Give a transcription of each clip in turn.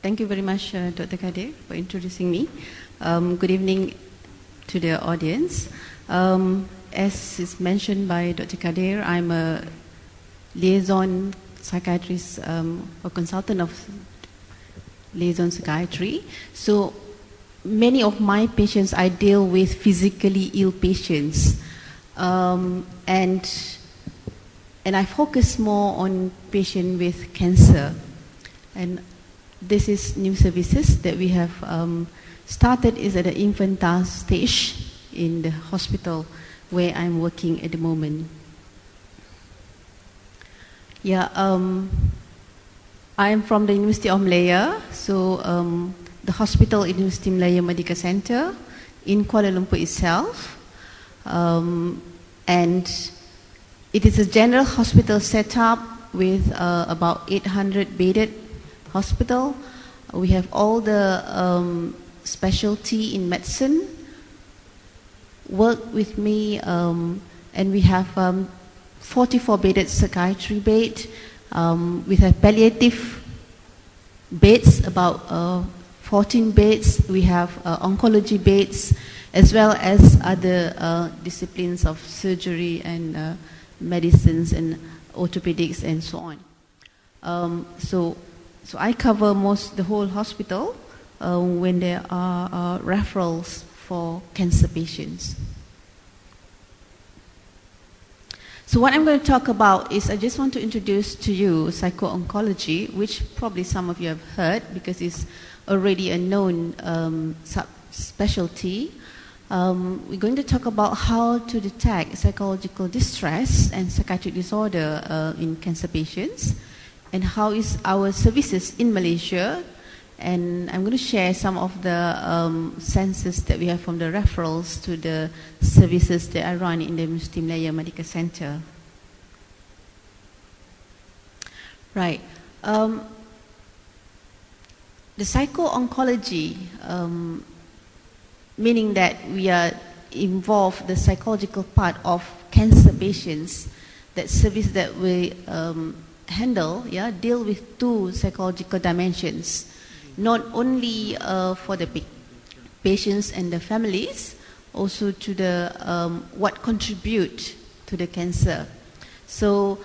Thank you very much, Dr. Kadir, for introducing me. Good evening to the audience. As is mentioned by Dr. Kadir, I'm a liaison psychiatrist or consultant of liaison psychiatry. So many of my patients, I deal with physically ill patients. And I focus more on patients with cancer. And this is new services that we have started is at the infantile stage in the hospital where I'm working at the moment. Yeah, I am from the University of Malaya, so the hospital University Malaya Medical Center in Kuala Lumpur itself. And it is a general hospital setup with about 800 bedded hospital. We have all the specialty in medicine work with me, and we have 44 bedded psychiatry bed. We have palliative beds, about 14 beds. We have oncology beds, as well as other disciplines of surgery and medicines and orthopedics and so on. So I cover the whole hospital when there are referrals for cancer patients. So what I'm going to talk about is I just want to introduce to you psycho-oncology, which probably some of you have heard because it's already a known subspecialty. We're going to talk about how to detect psychological distress and psychiatric disorder in cancer patients, and how is our services in Malaysia. And I'm going to share some of the census that we have from the referrals to the services that I run in the University Malaya Medical Center. Right. The psycho-oncology, meaning that we are involved the psychological part of cancer patients, that service that we handle, deal with two psychological dimensions, not only for the patients and the families, also to the what contribute to the cancer. So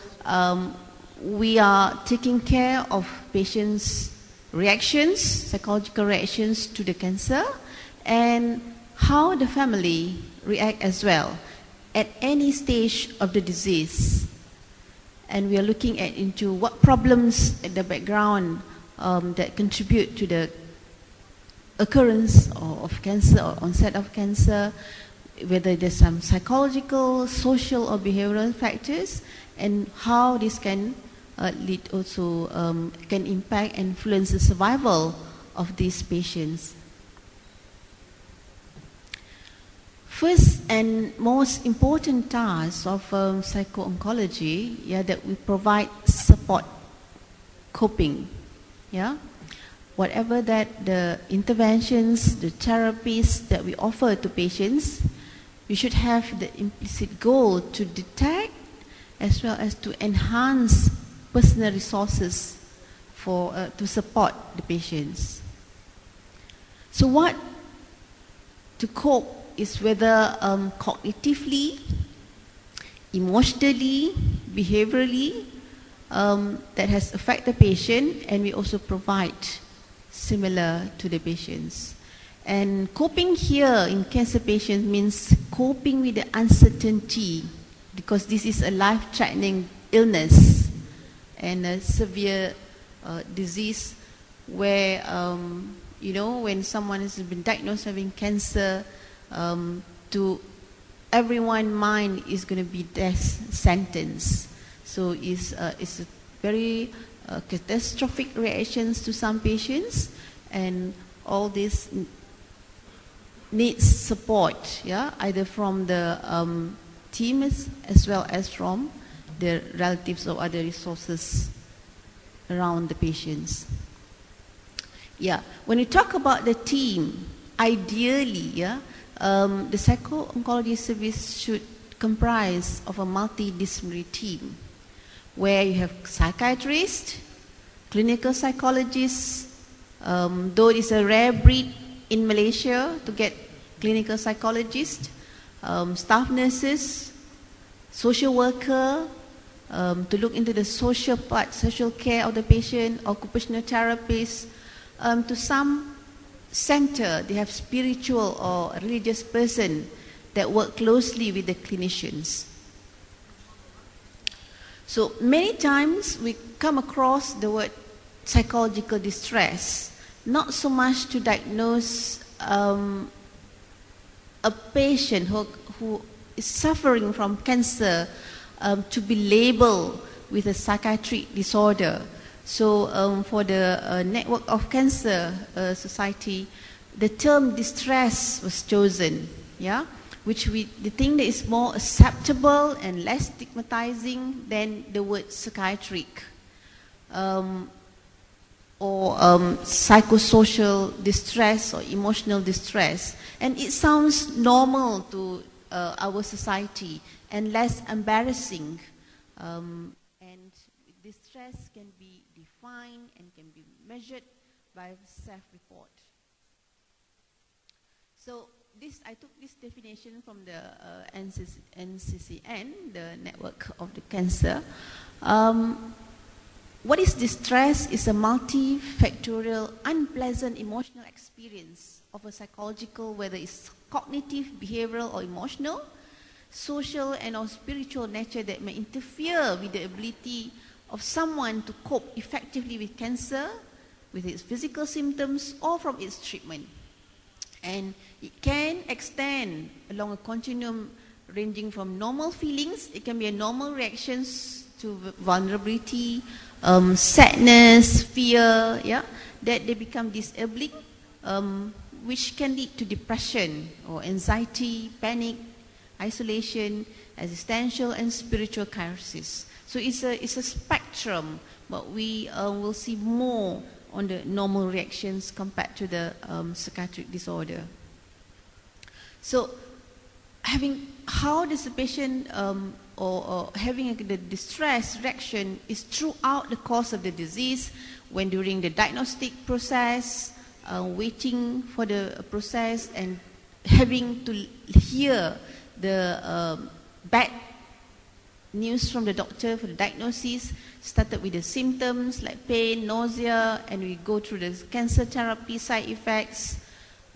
we are taking care of patients' reactions, psychological reactions to the cancer, and how the family react as well at any stage of the disease. And we are looking into what problems at the background that contribute to the occurrence of cancer or onset of cancer, whether there's some psychological, social or behavioral factors, and how this can lead also can impact and influence the survival of these patients. First and most important task of psycho-oncology, that we provide support, coping, whatever that the interventions, the therapies that we offer to patients, we should have the implicit goal to detect as well as to enhance personal resources for to support the patients. So what to cope is whether cognitively, emotionally, behaviorally, that has affected the patient, and we also provide similar to the patients. And coping here in cancer patients means coping with the uncertainty, because this is a life-threatening illness and a severe disease where, when someone has been diagnosed having cancer, to everyone's mind is going to be death sentence. So it's a very catastrophic reactions to some patients, and all this needs support, either from the team as well as from the relatives or other resources around the patients. When we talk about the team, ideally, the psycho-oncology service should comprise of a multidisciplinary team where you have psychiatrists, clinical psychologists, Though it is a rare breed in Malaysia to get clinical psychologists, staff nurses, social worker, to look into the social part, social care of the patient, occupational therapists, to some center, they have spiritual or religious person that work closely with the clinicians. So many times we come across the word psychological distress, not so much to diagnose a patient who is suffering from cancer to be labeled with a psychiatric disorder. So for the Network of Cancer Society, the term distress was chosen, yeah, which we think that is more acceptable and less stigmatizing than the word psychiatric or psychosocial distress or emotional distress. And it sounds normal to our society and less embarrassing. And distress can be defined and can be measured by self-report. So I took this definition from the NCCN, the Network of the Cancer. What is distress is a multifactorial, unpleasant emotional experience of a psychological, whether it's cognitive, behavioral, or emotional, social and or spiritual nature that may interfere with the ability of someone to cope effectively with cancer, with its physical symptoms, or from its treatment. And it can extend along a continuum ranging from normal feelings, it can be a normal reactions to vulnerability, sadness, fear, yeah, that they become disabling, which can lead to depression or anxiety, panic, isolation, existential and spiritual crisis. So it's a spectrum, but we will see more on the normal reactions compared to the psychiatric disorder. So how does the patient or having the distress reaction is throughout the course of the disease, when during the diagnostic process, waiting for the process and having to hear the bad news from the doctor for the diagnosis, started with the symptoms like pain, nausea, and we go through the cancer therapy side effects,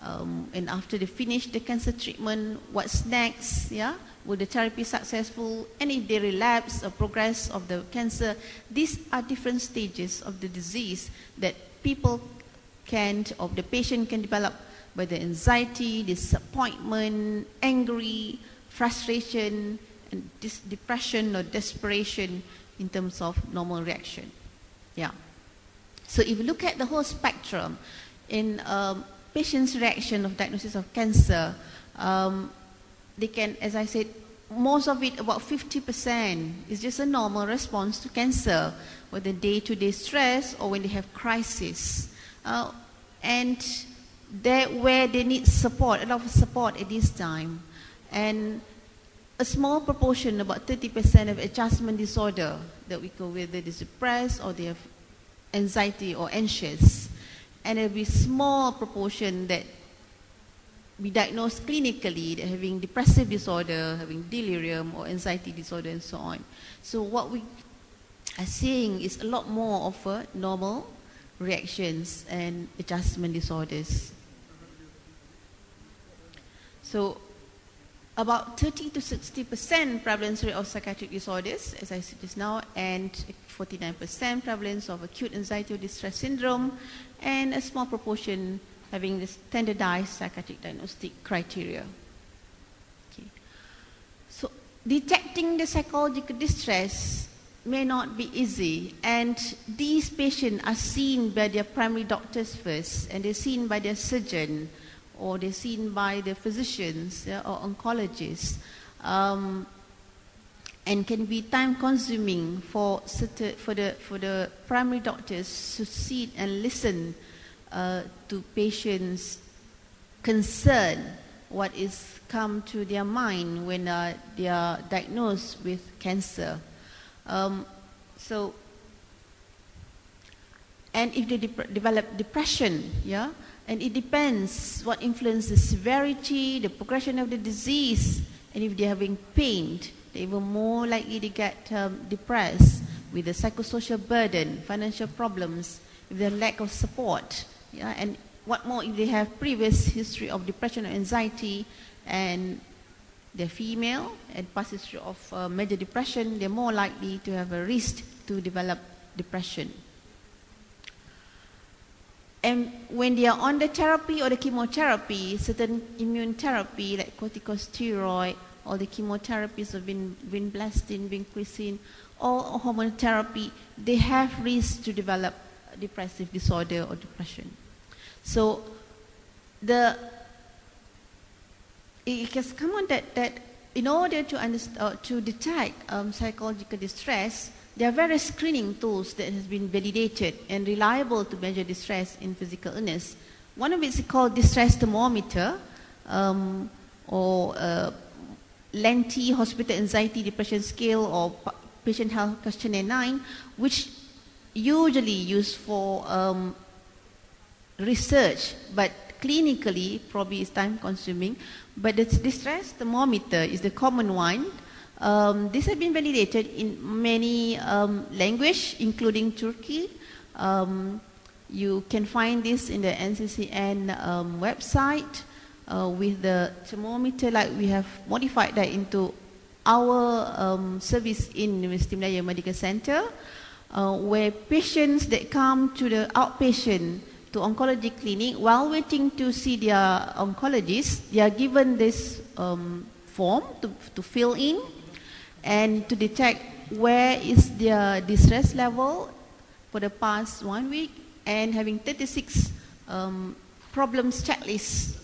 and after they finish the cancer treatment, what's next, yeah? Will the therapy successful? And if they relapse or progress of the cancer, these are different stages of the disease that people can, or the patient can develop by the anxiety, disappointment, angry, frustration, and depression or desperation in terms of normal reaction. Yeah. So if you look at the whole spectrum in patient's reaction of diagnosis of cancer, they can, as I said, most of it, about 50%, is just a normal response to cancer, whether day-to-day stress or when they have crisis. And where they need support, a lot of support at this time. And a small proportion, about 30% of adjustment disorder that we call, whether they're depressed or they have anxiety or anxious. And there'll be a small proportion that we diagnose clinically, that having depressive disorder, having delirium or anxiety disorder and so on. So what we are seeing is a lot more of normal reactions and adjustment disorders. So about 30 to 60% prevalence rate of psychiatric disorders, as I said just now, and 49% prevalence of acute anxiety or distress syndrome, and a small proportion having the standardized psychiatric diagnostic criteria. Okay. So detecting the psychological distress may not be easy, and these patients are seen by their primary doctors first, and they're seen by their surgeon, or they're seen by the physicians, yeah, or oncologists, and can be time consuming for the primary doctors to sit and listen to patients' concern, what is come to their mind when they are diagnosed with cancer. And and if they develop depression, yeah, and it depends what influences the severity, the progression of the disease, and if they're having pain, they're even more likely to get depressed with the psychosocial burden, financial problems, if there's lack of support, yeah, and what more if they have previous history of depression or anxiety, and they're female and past history of major depression, they're more likely to have a risk to develop depression. And when they are on the therapy or the chemotherapy, certain immune therapy like corticosteroid, or the chemotherapies of vinblastine, vincristine, or hormone therapy, they have risk to develop depressive disorder or depression. So it has come on that in order to detect psychological distress, there are various screening tools that has been validated and reliable to measure distress in physical illness. One of it is called distress thermometer, or lengthy hospital anxiety depression scale, or patient health questionnaire 9, which usually used for research, but clinically probably is time consuming. But the distress thermometer is the common one. This has been validated in many languages, including Turkey. You can find this in the NCCN website with the thermometer. Like we have modified that into our service in Universiti Malaya Medical Center, where patients that come to the outpatient to oncology clinic, while waiting to see their oncologist, they are given this form to fill in and to detect where is their distress level for the past 1 week, and having 36 problems checklists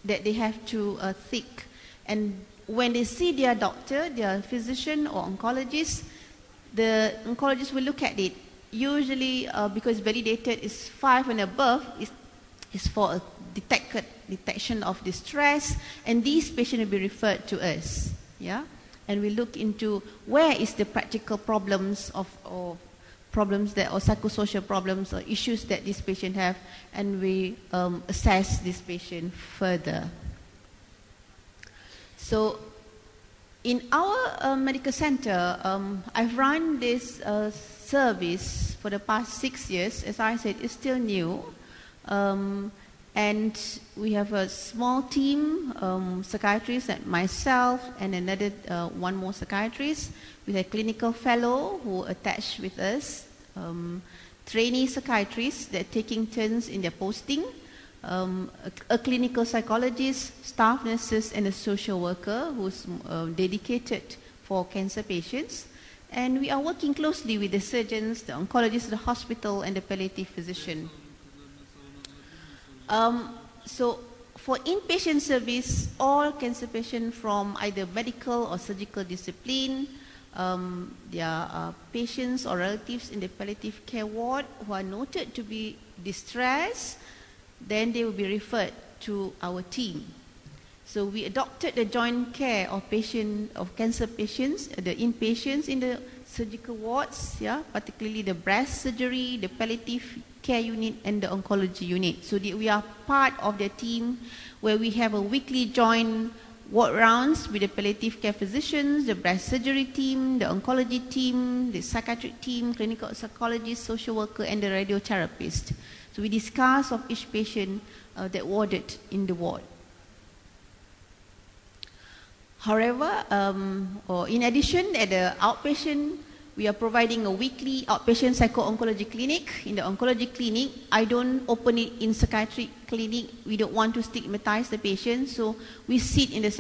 that they have to tick. And when they see their doctor, their physician or oncologist, the oncologist will look at it. Usually, because validated is 5 and above, is for a detection of distress, and these patients will be referred to us. Yeah, and we look into where is the practical problems or problems that, or psychosocial problems or issues that this patient have, and we assess this patient further. So, in our medical center, I've run this service for the past 6 years. As I said, it's still new. And we have a small team, psychiatrists and myself, and another one more psychiatrist with a clinical fellow who attached with us, trainee psychiatrists that are taking turns in their posting, a clinical psychologist, staff nurses, and a social worker who's dedicated for cancer patients. And we are working closely with the surgeons, the oncologists, the hospital, and the palliative physician. So for inpatient service, all cancer patients from either medical or surgical discipline, their patients or relatives in the palliative care ward who are noted to be distressed, then they will be referred to our team. So we adopted the joint care of cancer patients, the inpatients in the surgical wards, yeah, particularly the breast surgery, the palliative care unit, and the oncology unit. So we are part of the team where we have a weekly joint ward rounds with the palliative care physicians, the breast surgery team, the oncology team, the psychiatric team, clinical psychologist, social worker, and the radiotherapist. So we discuss of each patient that warded in the ward. However, or in addition, at the outpatient, we are providing a weekly outpatient psycho-oncology clinic. In the oncology clinic, I don't open it in psychiatric clinic. We don't want to stigmatize the patient, so we sit in the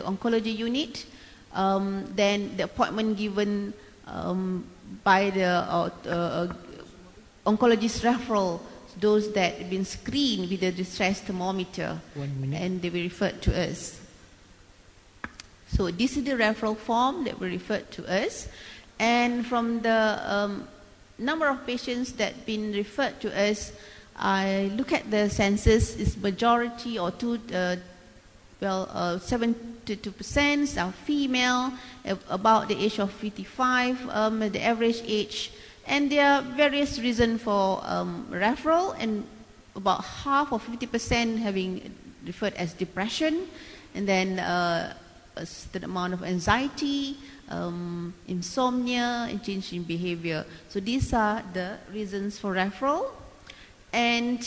oncology unit. Then the appointment given by the oncologist referral, those that have been screened with the distress thermometer, and they will refer to us. So this is the referral form that will refer to us, and from the number of patients that have been referred to us, I look at the census, is majority or 72% are female, about the age of 55, the average age, And there are various reasons for referral, and about half or 50% having referred as depression, and then a certain amount of anxiety, insomnia, and change in behavior. So these are the reasons for referral. And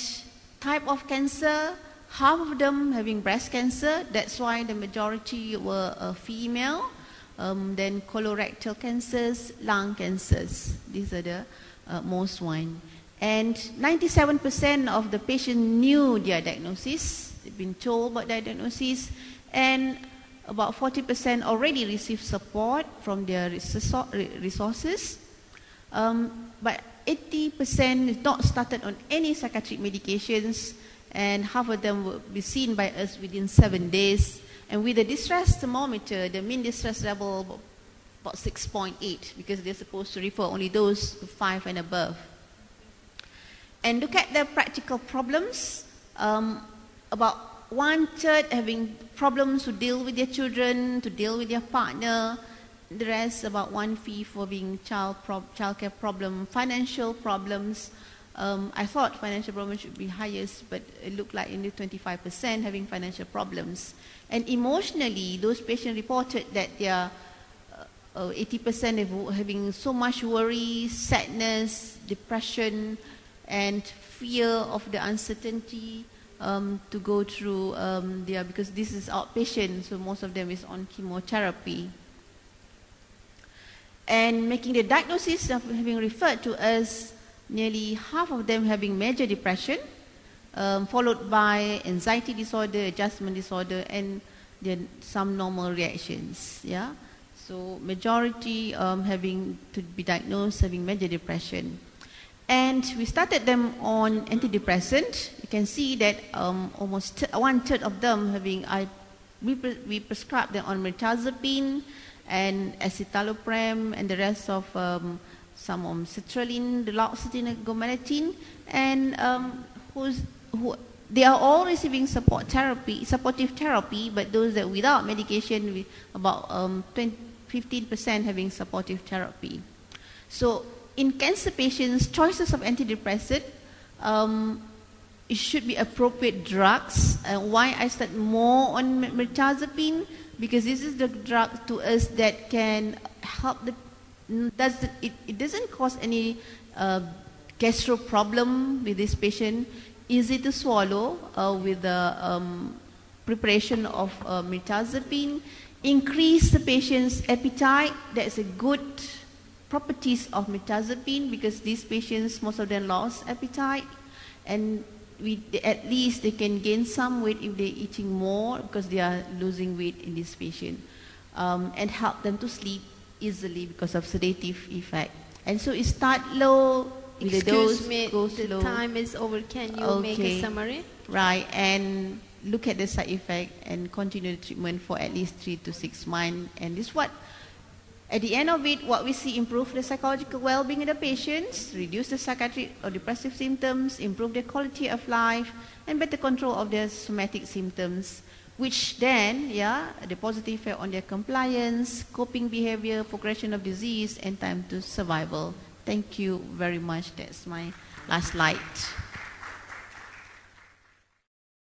type of cancer, half of them having breast cancer, that's why the majority were female. Then colorectal cancers, lung cancers, these are the most one. And 97% of the patients knew their diagnosis, they've been told about their diagnosis, and about 40% already received support from their resources. But 80% is not started on any psychiatric medications, and half of them will be seen by us within 7 days. And with the distress thermometer, the mean distress level about 6.8, because they're supposed to refer only those 5 and above. And look at the practical problems. About 1/3 having problems to deal with their children, to deal with their partner. The rest, about 1/5 for being childcare problem, financial problems. I thought financial problems should be highest, but it looked like only 25% having financial problems. And emotionally, those patients reported that they are 80% having so much worry, sadness, depression, and fear of the uncertainty to go through because this is outpatient, so most of them is on chemotherapy. And making the diagnosis of having referred to us, nearly half of them having major depression, followed by anxiety disorder, adjustment disorder, and then some normal reactions. Yeah, so majority having to be diagnosed having major depression. And we started them on antidepressant. You can see that almost 1/3 of them having, we prescribed them on mirtazapine and escitalopram, and the rest of some on sertraline, duloxetine, gomelatin, and they are all receiving supportive therapy, but those that without medication, with about 15% having supportive therapy. So in cancer patients, choices of antidepressant, it should be appropriate drugs. Why I start more on mirtazapine? Because this is the drug to us that can help it doesn't cause any gastro problem with this patient. Easy to swallow with the preparation of mirtazapine. Increase the patient's appetite. That's a good properties of mirtazapine, because these patients, most of them lost appetite, and at least they can gain some weight if they're eating more, because they are losing weight in this patient, and help them to sleep easily because of sedative effect. And so it start low, with the dose goes the low. Time is over. Can you make a summary? Right, and look at the side effect and continue the treatment for at least 3 to 6 months. And this what, at the end of it, what we see: improve the psychological well-being of the patients, reduce the psychiatric or depressive symptoms, improve their quality of life, and better control of their somatic symptoms, which then, the positive effect on their compliance, coping behavior, progression of disease, and time to survival. Thank you very much. That's my last slide.